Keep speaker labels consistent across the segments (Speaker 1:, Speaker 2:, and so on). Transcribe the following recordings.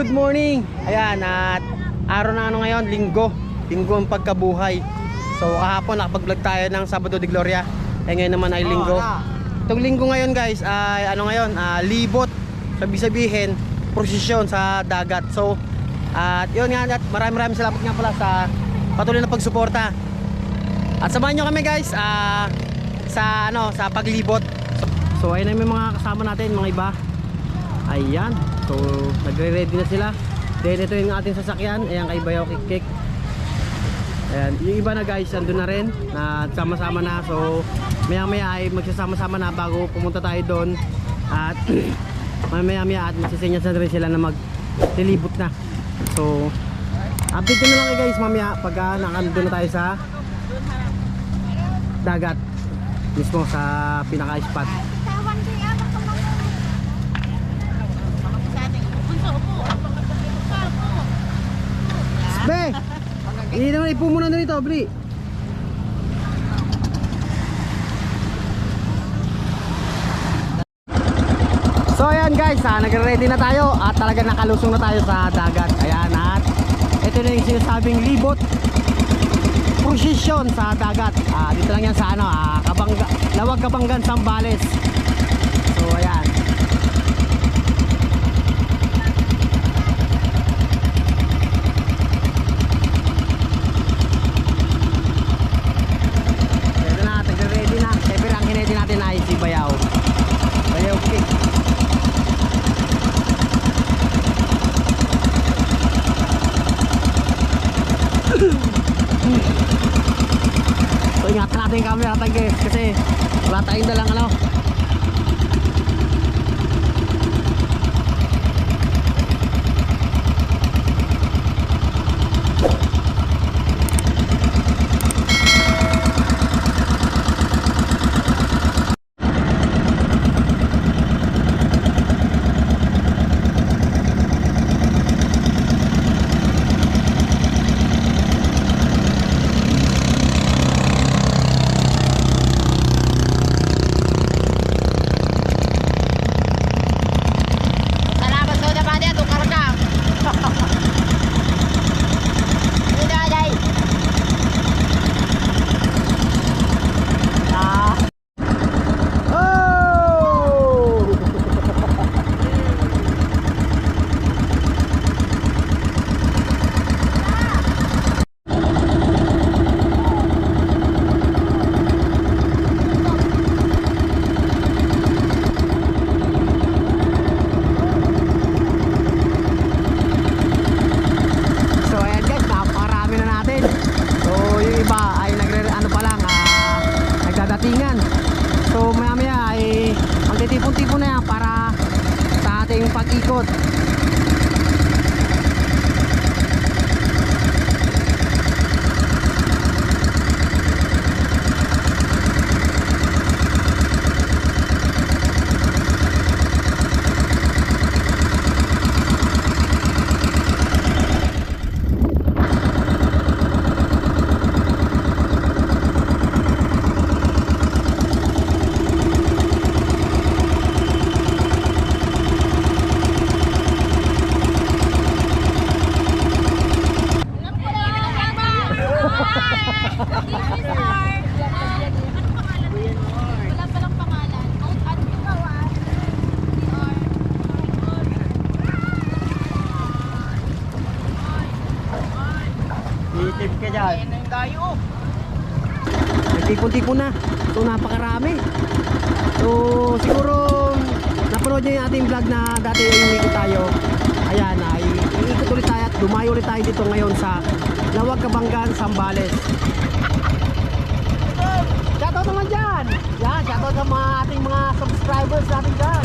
Speaker 1: good morning. Ayan, at araw na ano ngayon, linggo ang pagkabuhay. So kahapon nakapag-vlog tayo ng Sabado de Gloria. Ngayon naman ay linggo. Itong linggo ngayon guys ay ano ngayon, libot. Sabi-sabihin, prosesyon sa dagat. So at yun nga, at maraming salamat nga pala sa patuloy na pagsuporta. At samahan nyo kami guys sa paglibot. So ayun na may mga kasama natin, mga iba. Ayan, so nagre-ready na sila. Then ito yung ating sasakyan. Ayan, kay Bayaw Kik. Ayan, yung iba na guys andun na rin, na sama-sama na. So maya ay magsasama-sama na bago pumunta tayo doon. At maya at magsisenyas na rin sila na maglilibot na. So update ko na lang guys mamaya pag nakandun na tayo sa dagat mismo sa pinaka-spot. Be! Hindi naman ipumunan na nito, Bri. So ayan guys, nagre-ready na tayo at talaga nakalusong na tayo sa dagat. Ayan, at ito na yung sinasabing libot prosesyon sa dagat. Dito lang yan sa Lawag Kabanggan, Zambales. So ayan. Natin ay si Bayaw Kik. So ingatan natin yung camera natin guys, kasi wala tayong dalang So maya ay magtitipon-tipon na yan para sa ating pag-ikot. Tip ka dyan. Ayan na yung dayo. Nagtipon-tipon na. So napakarami. So siguro napanood nyo yung ating vlog na dati yung ikot tayo. Ayan, ay iikot ulit tayo at dumayo ulit tayo dito ngayon sa Lawag Kabanggan, Zambales. Shoutout naman dyan. Yan, shoutout sa mga ating mga subscribers natin dyan.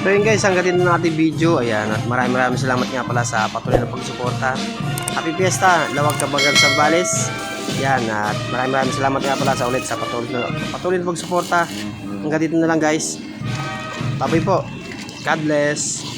Speaker 1: So yun guys, hanggang dito na ating video. Ayan, at maraming salamat nga pala sa patuloy na pagsuporta. Happy Fiesta, Lawag Kabagan Sambales. Yan, at maraming salamat nga pala sa ulit sa patuloy na pagsuporta. Hanggang dito na lang guys. Bye po. God bless.